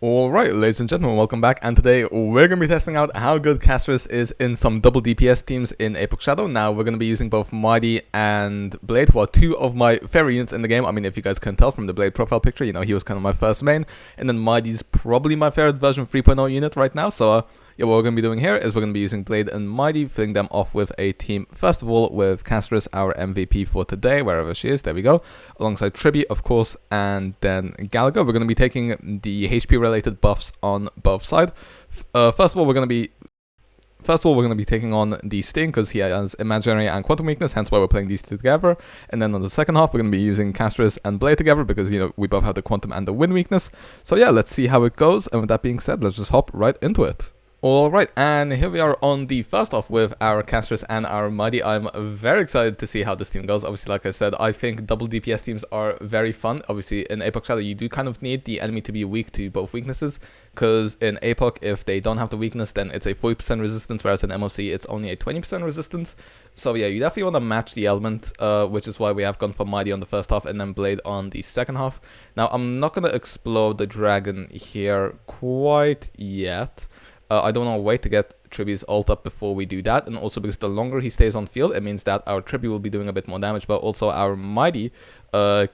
Alright, ladies and gentlemen, welcome back, and today we're going to be testing out how good Castorice is in some double DPS teams in APOC Shadow. Now, we're going to be using both MYDEI and Blade, who are two of my favorite units in the game. I mean, if you guys can tell from the Blade profile picture, you know, he was kind of my first main, and then MYDEI's probably my favorite version 3.0 unit right now, so yeah, what we're going to be doing here is we're going to be using Blade and MYDEI, filling them off with a team, first of all, with Castorice, our MVP for today, wherever she is, there we go, alongside Tribbie, of course, and then Gallagher. We're going to be taking the HP-related buffs on both sides. First of all, we're going to be taking on the Sting, because he has Imaginary and Quantum Weakness, hence why we're playing these two together. And then on the second half, we're going to be using Castorice and Blade together, because, you know, we both have the Quantum and the Wind weakness. So yeah, let's see how it goes, and with that being said, let's just hop right into it. Alright, and here we are on the first off with our Castorice and our MYDEI. I'm very excited to see how this team goes. Obviously, like I said, I think double DPS teams are very fun. Obviously, in APOC Shadow, you do kind of need the enemy to be weak to both weaknesses, because in APOC, if they don't have the weakness, then it's a 40% resistance, whereas in MOC, it's only a 20% resistance. So yeah, you definitely want to match the element, which is why we have gone for MYDEI on the first half and then Blade on the second half. Now, I'm not going to explode the dragon here quite yet. I don't want to wait to get Tribbie's ult up before we do that, and also because the longer he stays on field, it means that our Tribbie will be doing a bit more damage, but also our MYDEI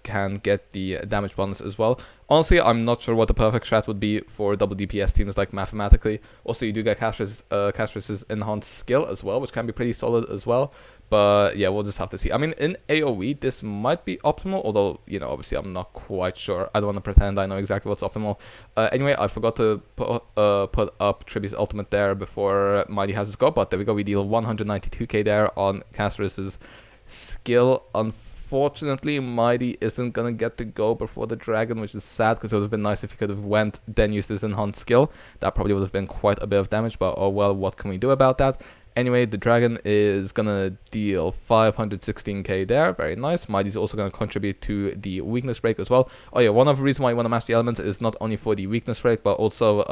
can get the damage bonus as well. Honestly, I'm not sure what the perfect strat would be for double DPS teams, like mathematically. Also, you do get Castorice's enhanced skill as well, which can be pretty solid as well. But yeah, we'll just have to see. I mean, in AoE, this might be optimal, although, you know, obviously I'm not quite sure. I don't want to pretend I know exactly what's optimal. Anyway, I forgot to put up Tribbie's ultimate there before MYDEI has his go, but there we go. We deal 192k there on Castorice's skill. Unfortunately, MYDEI isn't gonna get to go before the dragon, which is sad, because it would have been nice if he could have went, then used his enhanced skill. That probably would have been quite a bit of damage, but oh well, what can we do about that? Anyway, the dragon is gonna deal 516k there, very nice. MYDEI's also gonna contribute to the weakness break as well. Oh yeah, one other reason why you want to match the elements is not only for the weakness break, but also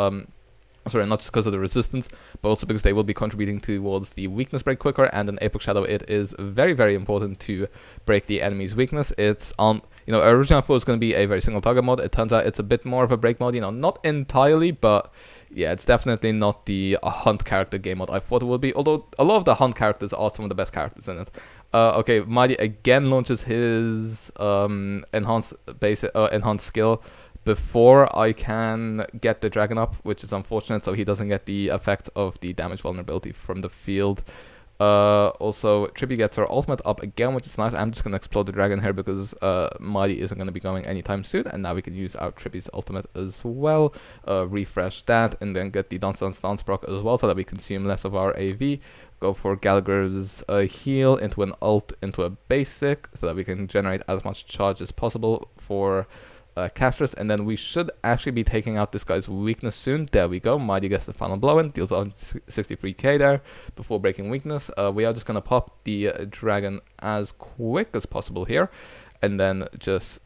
sorry, not just because of the resistance, but also because they will be contributing towards the weakness break quicker, and in APOC Shadow it is very, very important to break the enemy's weakness. It's you know, originally I thought it was going to be a very single target mode. It turns out it's a bit more of a break mode, you know, not entirely, but yeah, it's definitely not the hunt character game mode I thought it would be, although a lot of the hunt characters are some of the best characters in it. Okay, MYDEI again launches his enhanced skill before I can get the dragon up, which is unfortunate, so he doesn't get the effect of the damage vulnerability from the field. Also, Tribbie gets her ultimate up again, which is nice. I'm just going to explode the dragon here because MYDEI isn't going to be going anytime soon, and now we can use our Tribbie's ultimate as well. Refresh that, and then get the Dance Dance Dance proc as well, so that we consume less of our AV. Go for Gallagher's heal into an ult into a basic, so that we can generate as much charge as possible for Castorice, and then we should actually be taking out this guy's weakness soon. There we go. MYDEI gets the final blow in, deals on 63k there before breaking weakness. We are just gonna pop the dragon as quick as possible here, and then just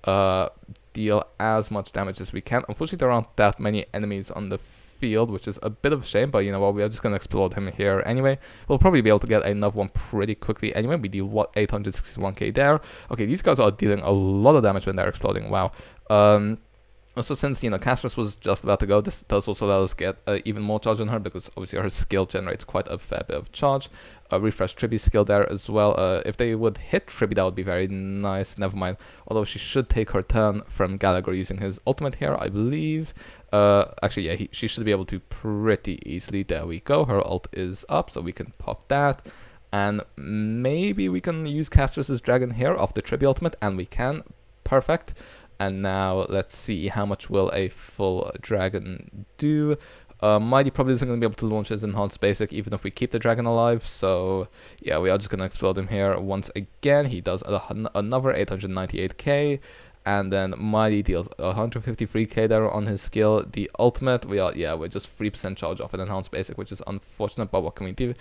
deal as much damage as we can. Unfortunately, there aren't that many enemies on the field, which is a bit of a shame, but you know what, we are just gonna explode him here anyway. We'll probably be able to get another one pretty quickly anyway. We deal 861k there. Okay, these guys are dealing a lot of damage when they're exploding. Wow. Also, since, you know, Castorice was just about to go, this does also let us get even more charge on her, because obviously her skill generates quite a fair bit of charge. Refresh Tribbie's skill there as well. If they would hit Tribbie, that would be very nice. Never mind. Although she should take her turn from Gallagher using his ultimate here, I believe. Actually, yeah, she should be able to pretty easily. There we go. Her ult is up, so we can pop that. And maybe we can use Castorice's dragon here off the Tribbie ultimate, and we can. Perfect. And now let's see how much will a full dragon do. MYDEI probably isn't going to be able to launch his enhanced basic even if we keep the dragon alive, so yeah, we are just going to explode him here once again. He does another 898k, and then MYDEI deals 153k there on his skill. The ultimate, we're just 3% charge off an enhanced basic, which is unfortunate, but what can we do?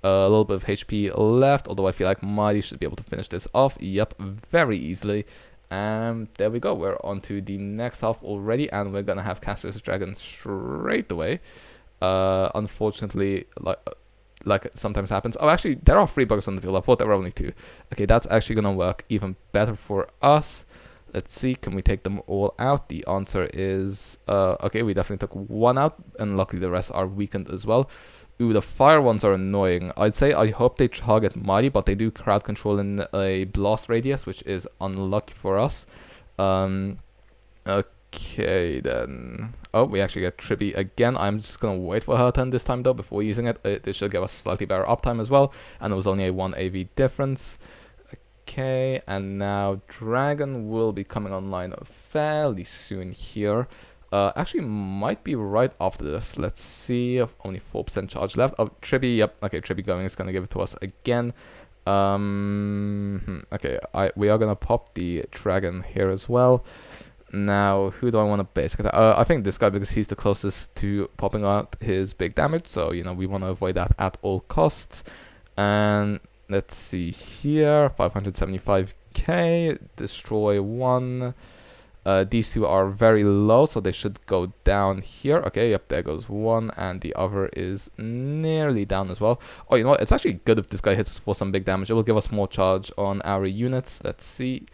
A little bit of HP left, although I feel like MYDEI should be able to finish this off. Yep, very easily. And there we go, we're on to the next half already, and we're gonna have Castorice's dragon straight away. Unfortunately, like it sometimes happens. Oh, actually, there are 3 bugs on the field. I thought there were only 2. Okay, that's actually gonna work even better for us. Let's see, can we take them all out? The answer is okay, we definitely took one out, and luckily the rest are weakened as well. Ooh, the fire ones are annoying. I'd say I hope they target MYDEI, but they do crowd control in a blast radius, which is unlucky for us. Okay, then. Oh, we actually get tribbie again. I'm just going to wait for her turn this time, though, before using it. This should give us slightly better uptime as well, and it was only a 1 AV difference. Okay, and now Dragon will be coming online fairly soon here. Actually, might be right after this. Let's see. Only 4% charge left. Oh, tribbie. Yep. Okay, tribbie going is going to give it to us again. Okay, we are going to pop the Dragon here as well. Now, who do I want to basic attack? I think this guy, because he's the closest to popping out his big damage. So, you know, we want to avoid that at all costs. And let's see here. 575k. Destroy 1. These two are very low, so they should go down here. Okay, yep, there goes 1, and the other is nearly down as well. Oh, you know what? It's actually good if this guy hits us for some big damage. It will give us more charge on our units. Let's see.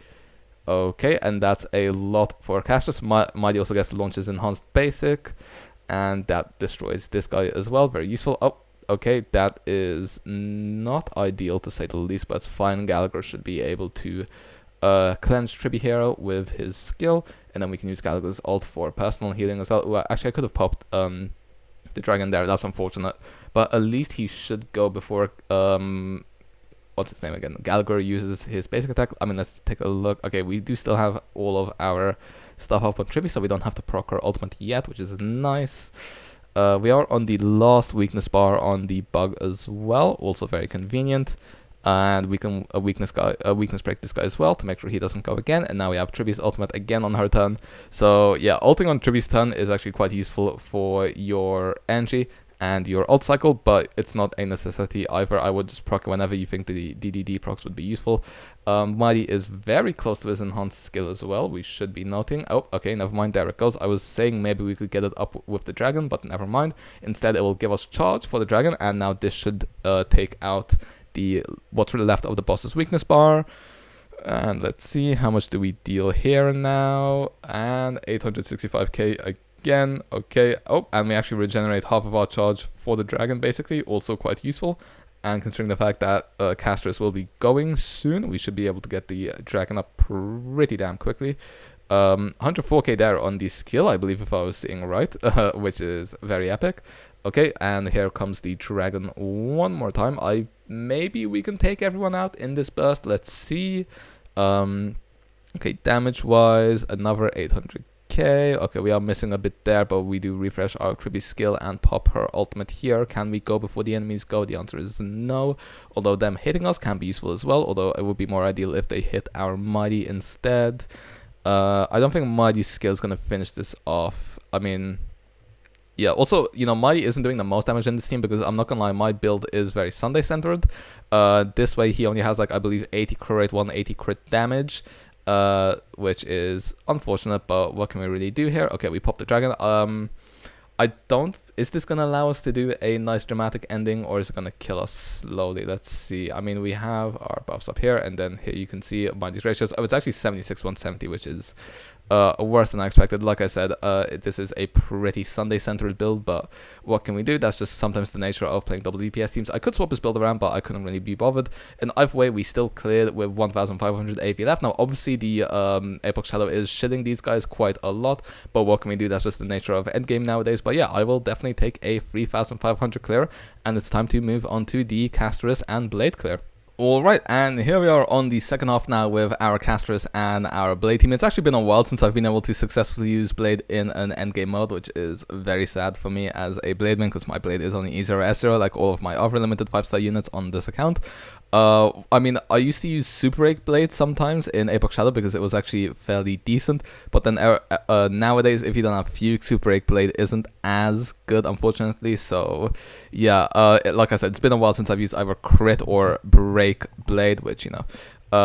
Okay, and that's a lot for Castorce. MYDEI also gets launches enhanced basic, and that destroys this guy as well. Very useful. Oh, okay, that is not ideal to say the least, but it's fine. Gallagher should be able to cleanse tribbie hero with his skill, and then we can use Gallagher's ult for personal healing as well. Ooh, actually, I could have popped the dragon there. That's unfortunate, but at least he should go before what's his name again? Gallagher uses his basic attack. I mean, let's take a look. Okay, we do still have all of our stuff up on tribbie, so we don't have to proc our ultimate yet, which is nice. We are on the last weakness bar on the bug as well, also very convenient. And we can weakness break this guy as well to make sure he doesn't go again. And now we have Tribbie's ultimate again on her turn. So yeah, ulting on Tribbie's turn is actually quite useful for your NG and your ult cycle, but it's not a necessity either. I would just proc whenever you think the DDD procs would be useful. MYDEI is very close to his enhanced skill as well, we should be noting. Oh, okay, never mind, there it goes. I was saying maybe we could get it up with the dragon, but never mind. Instead, it will give us charge for the dragon, and now this should take out what's left of the boss's weakness bar. And let's see, how much do we deal here now? And 865k again. Okay. Oh, and we actually regenerate half of our charge for the dragon, basically. Also quite useful. And considering the fact that Castorce will be going soon, we should be able to get the dragon up pretty damn quickly. 104k there on the skill, I believe, if I was seeing right, which is very epic. Okay, and here comes the dragon one more time. Maybe we can take everyone out in this burst. Let's see. Okay, damage-wise, another 800k. Okay, we are missing a bit there, but we do refresh our tribbie skill and pop her ultimate here. Can we go before the enemies go? The answer is no. Although them hitting us can be useful as well, although it would be more ideal if they hit our MYDEI instead. I don't think MYDEI's skill is going to finish this off. I mean, yeah, also, you know, MYDEI isn't doing the most damage in this team because I'm not gonna lie, my build is very Sunday centered. This way he only has, like, I believe 80 crit rate, 180 crit damage, which is unfortunate, but what can we really do here? Okay, we pop the dragon. Is this gonna allow us to do a nice dramatic ending, or is it gonna kill us slowly? Let's see. I mean, we have our buffs up here, and then here you can see MYDEI's ratios. Oh, it's actually 76-170, which is worse than I expected. Like I said, this is a pretty Sunday centered build, but what can we do? That's just sometimes the nature of playing double DPS teams. I could swap this build around, but I couldn't really be bothered. In either way, we still cleared with 1500 AP left. Now, obviously, the APOC Shadow is shitting these guys quite a lot, but what can we do? That's just the nature of endgame nowadays. But yeah, I will definitely take a 3500 clear, and it's time to move on to the castorice and blade clear. Alright, and here we are on the second half now with our castorice and our blade team. It's actually been a while since I've been able to successfully use blade in an endgame mode, which is very sad for me as a blade man, because my blade is only E0S0 like all of my other limited 5-star units on this account. I mean, I used to use Super 8 Blade sometimes in APOC Shadow because it was actually fairly decent, but then nowadays, if you don't have Fugue, Super 8 Blade isn't as good, unfortunately. So yeah, like I said, it's been a while since I've used either Crit or Break Blade, which, you know,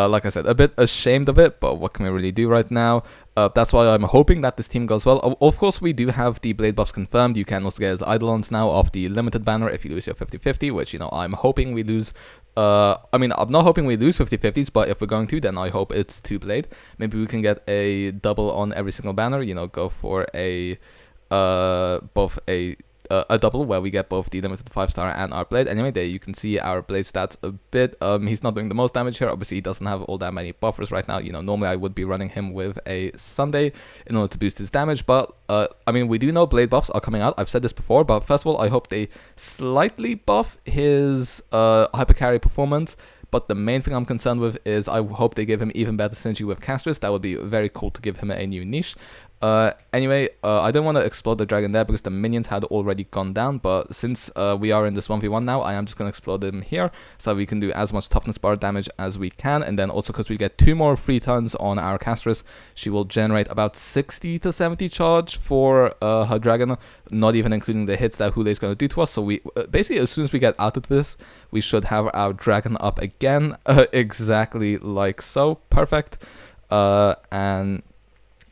like I said, a bit ashamed of it, but what can we really do right now? That's why I'm hoping that this team goes well. Of course, we do have the blade buffs confirmed. You can also get his Eidolons now off the limited banner if you lose your 50-50, which, you know, I'm hoping we lose I mean, I'm not hoping we lose 50-50s, but if we're going to, then I hope it's 2 blade. Maybe we can get a double on every single banner, you know, go for a both a double where we get both the limited 5-star and our blade. Anyway, there you can see our blade stats a bit. He's not doing the most damage here. Obviously, he doesn't have all that many buffers right now. You know, normally I would be running him with a Sunday in order to boost his damage. But, I mean, we do know blade buffs are coming out. I've said this before, but first of all, I hope they slightly buff his hyper carry performance. But the main thing I'm concerned with is I hope they give him even better synergy with Castorice. That would be very cool to give him a new niche. Anyway, I don't want to explode the dragon there because the minions had already gone down, but since we are in this 1v1 now, I am just going to explode them here so we can do as much toughness bar damage as we can. And then also because we get 2 more free turns on our castorice, she will generate about 60 to 70 charge for her dragon, not even including the hits that Hoolay is going to do to us. So we basically, as soon as we get out of this, we should have our dragon up again, exactly like so. Perfect. And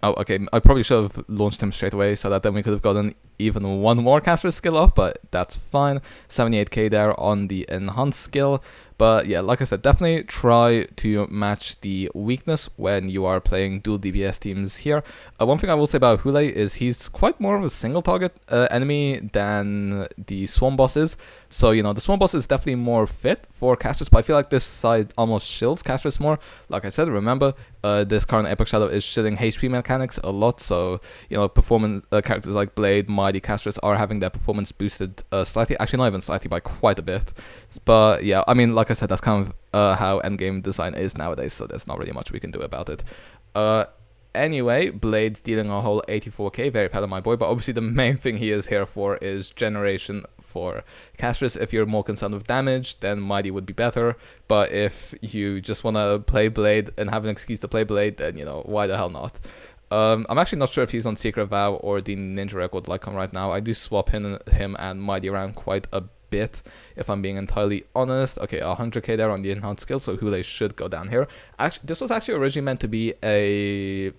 oh, okay, I probably should have launched him straight away so that then we could have gotten even one more caster skill off, but that's fine. 78k there on the enhanced skill. But yeah, like I said, definitely try to match the weakness when you are playing dual DPS teams here. One thing I will say about Hoolay is he's quite more of a single target enemy than the Swarm boss is. So, you know, the Swarm boss is definitely more fit for Castorice, but I feel like this side almost shields Castorice more. Like I said, remember, this current Epoch Shadow is shielding HP mechanics a lot, so, you know, performance characters like Blade, MYDEI, Castorice are having their performance boosted slightly, actually not even slightly, by quite a bit. But yeah, I mean, like I said, that's kind of how endgame design is nowadays, so there's not really much we can do about it. Anyway, Blade's dealing a whole 84k, very proud of my boy, but obviously the main thing he is here for is generation for Castorice. If you're more concerned with damage, then MYDEI would be better, but if you just want to play Blade and have an excuse to play Blade, then, you know, why the hell not? I'm actually not sure if he's on Secret Vow or the Ninja Record like him right now. I do swap him and MYDEI around quite a bit, if I'm being entirely honest. Okay, 100k there on the enhanced skill, so Hoolay should go down here. Actually, this was actually originally meant to be a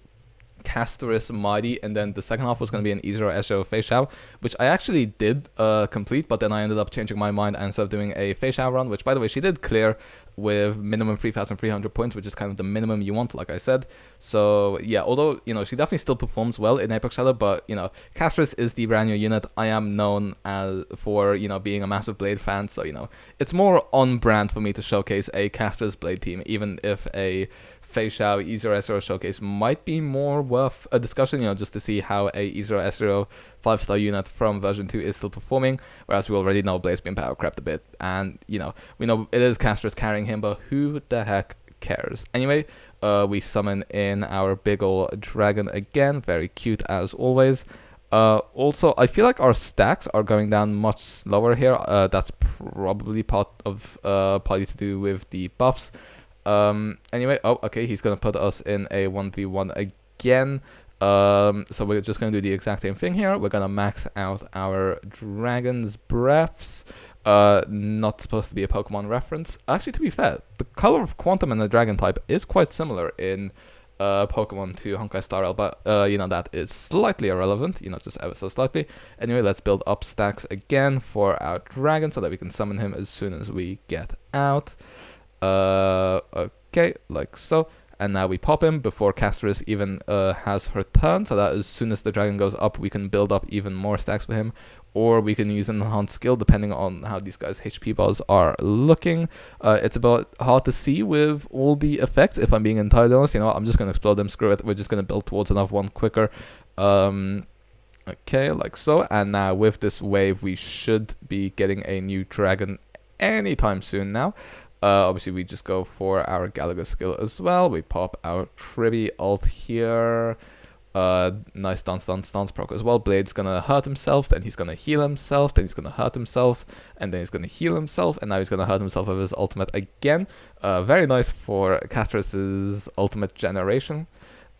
castorice-mydei, and then the second half was going to be an E0S0 face shower, which I actually did complete, but then I ended up changing my mind and instead of doing a face shower run, which by the way she did clear with minimum 3,300 points, which is kind of the minimum you want, like I said. So yeah, although, you know, she definitely still performs well in Apex Shadow, but, you know, Castorice is the brand new unit. I am known as for, you know, being a massive Blade fan, so, you know, it's more on brand for me to showcase a Castorice Blade team, even if a Face Shower E0S0 showcase might be more worth a discussion, you know, just to see how a E0S0 5-star unit from version 2 is still performing, whereas we already know Blade's been power crept a bit, and, you know, we know it is Castorice carrying him, but who the heck cares? Anyway, we summon in our big ol' dragon again, very cute as always. Also, I feel like our stacks are going down much slower here. That's probably partly to do with the buffs. Anyway, oh, okay, he's gonna put us in a 1v1 again. So we're just gonna do the exact same thing here. We're gonna max out our dragon's breaths. Not supposed to be a Pokemon reference. Actually, to be fair, the color of Quantum and the dragon type is quite similar in Pokemon to Honkai Star Rail, but you know, that is slightly irrelevant, you know, just ever so slightly. Anyway, let's build up stacks again for our dragon so that we can summon him as soon as we get out. Okay, like so, and now we pop him before Castorice even has her turn, so that as soon as the dragon goes up, we can build up even more stacks for him, or we can use an enhanced skill depending on how these guys' HP bars are looking. It's about hard to see with all the effects, if I'm being entirely honest. You know, I'm just gonna explode them, screw it, we're just gonna build towards another one quicker. Okay, like so, and now with this wave we should be getting a new dragon anytime soon now. Obviously, we just go for our Gallagher skill as well. We pop our tribbie ult here. Nice stance proc as well. Blade's gonna hurt himself, then he's gonna heal himself, then he's gonna hurt himself, and then he's gonna heal himself, and now he's gonna hurt himself with his ultimate again. Very nice for Castorice's ultimate generation.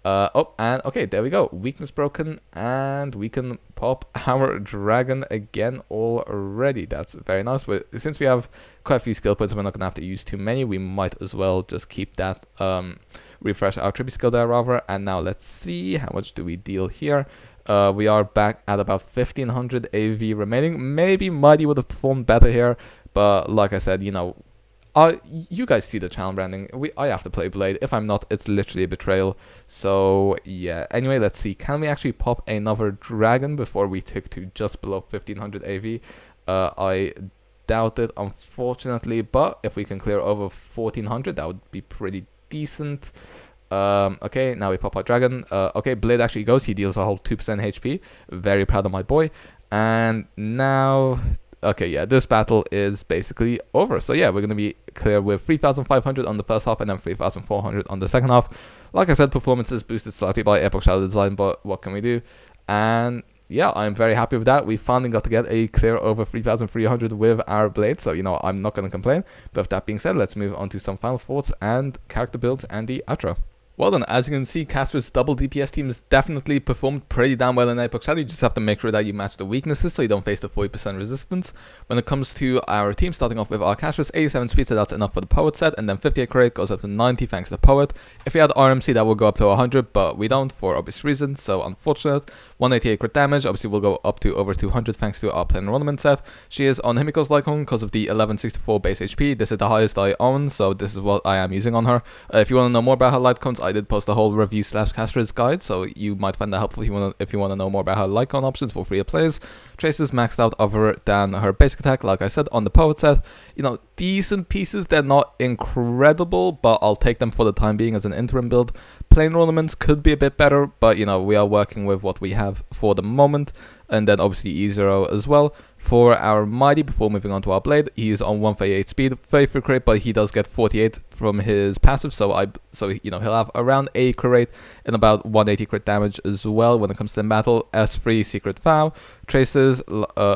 Oh, and okay, there we go. Weakness broken, and we can pop our dragon again already. That's very nice. But since we have quite a few skill points, we're not gonna have to use too many. We might as well just keep that. Refresh our tribbie skill there rather. And now let's see, how much do we deal here? We are back at about 1500 AV remaining. Maybe MYDEI would have performed better here, but like I said, you know, You guys see the channel branding. I have to play Blade. If I'm not, it's literally a betrayal. So yeah. Anyway, let's see. Can we actually pop another dragon before we tick to just below 1500 AV? I doubt it, unfortunately. But if we can clear over 1400, that would be pretty decent. Okay, now we pop our dragon. Okay, Blade actually goes. He deals a whole 2% HP. Very proud of my boy. And now, okay, yeah, this battle is basically over. So yeah, we're going to be clear with 3,500 on the first half and then 3,400 on the second half. Like I said, performance is boosted slightly by APOC Shadow Design, but what can we do? And yeah, I'm very happy with that. We finally got to get a clear over 3,300 with our Blade, so, you know, I'm not going to complain. But with that being said, let's move on to some final thoughts and character builds and the outro. Well then, as you can see, Castorice's double DPS teams definitely performed pretty damn well in APOC Shadow. You just have to make sure that you match the weaknesses so you don't face the 40% resistance. When it comes to our team, starting off with our Castorice, 87 speed, so that's enough for the Poet set, and then 58 crit goes up to 90 thanks to the Poet. If we had RMC, that would go up to 100, but we don't for obvious reasons, so unfortunate. 188 crit damage, obviously will go up to over 200 thanks to our Plain Enrollment set. She is on Himiko's Lycon because of the 1164 base HP. This is the highest I own, so this is what I am using on her. If you want to know more about her Lycons, I did post a whole review / Castorice guide, so you might find that helpful if you want to know more about her Lycon options for free players. Trace is maxed out other than her basic attack, like I said, on the Poet set. You know, decent pieces, they're not incredible, but I'll take them for the time being as an interim build. Plain ornaments could be a bit better, but you know, we are working with what we have for the moment. And then obviously E0 as well. For our MYDEI, before moving on to our Blade, he is on 138 speed, 33 crit, but he does get 48 from his passive, so you know, he'll have around 8 crit rate and about 180 crit damage as well when it comes to the battle. S3 Secret Vow, Traces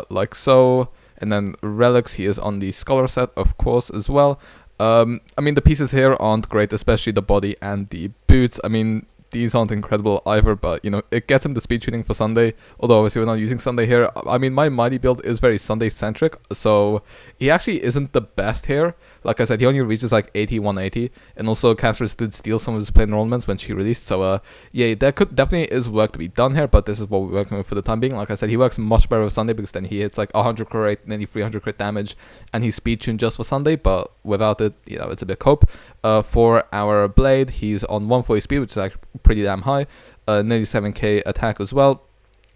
like so, and then Relics, he is on the Scholar set, of course, as well. I mean, the pieces here aren't great, especially the body and the boots. I mean, these aren't incredible either, but you know, it gets him the speed tuning for Sunday, although obviously we're not using Sunday here. I mean, my MYDEI build is very Sunday centric, so he actually isn't the best here. Like I said, he only reaches like 80, 180, and also Castorice did steal some of his plain enrollments when she released, so yeah, there definitely is work to be done here, but this is what we're working with for the time being. Like I said, he works much better with Sunday because then he hits like 100 crit rate, nearly 300 crit damage, and he's speed tuned just for Sunday, but without it, you know, it's a bit cope. For our Blade, he's on 140 speed, which is actually pretty damn high, nearly 7k attack as well,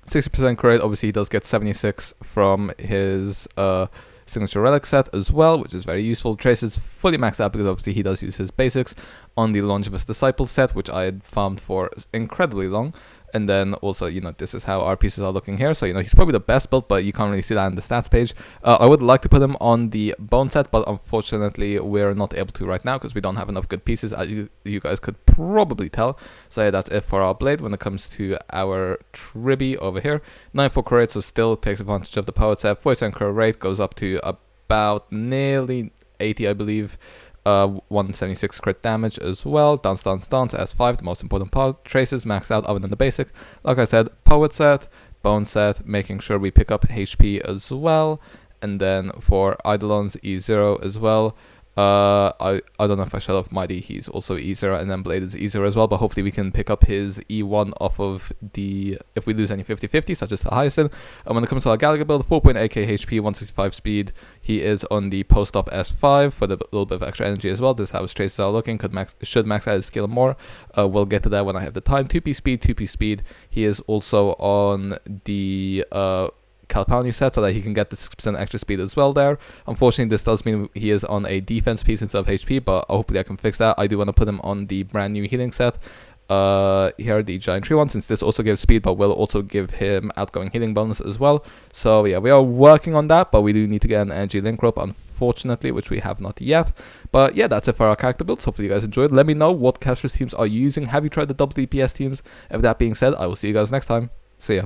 60% crit. Obviously he does get 76 from his signature relic set as well, which is very useful. Trace is fully maxed out because obviously he does use his basics on the Longevous Disciple set, which I had farmed for incredibly long. And then also, you know, this is how our pieces are looking here. So, you know, he's probably the best build, but you can't really see that in the stats page. I would like to put him on the bone set, but unfortunately we're not able to right now because we don't have enough good pieces, as you guys could probably tell. So yeah, that's it for our Blade. When it comes to our tribbie over here, 94 crit, so still takes advantage of the Poet set. 47 crit rate, goes up to about nearly 80, I believe. 176 crit damage as well. Dance, S5, the most important part. Traces maxed out other than the basic. Like I said, Poet set, Bone set, making sure we pick up HP as well. And then for Eidolon's E0 as well. I don't know if I shut off MYDEI, he's also E0, and then Blade is E0 as well, but hopefully we can pick up his E1 off of the, if we lose any 50-50, such as the Hyacinth. And when it comes to our Gallagher build, 4.8k HP, 165 speed, he is on the post-op S5 for the little bit of extra energy as well. This is how his traces are looking, should max out his skill more. We'll get to that when I have the time. 2p speed, he is also on the Calpani set so that he can get the 6% extra speed as well there. Unfortunately, this does mean he is on a defense piece instead of HP, but hopefully I can fix that. I do want to put him on the brand new healing set. Here, the Giant Tree one, since this also gives speed, but will also give him outgoing healing bonus as well. So yeah, we are working on that, but we do need to get an energy link rope, unfortunately, which we have not yet. But yeah, that's it for our character builds. Hopefully you guys enjoyed. Let me know what Castorice teams are you using. Have you tried the double DPS teams? With that being said, I will see you guys next time. See ya.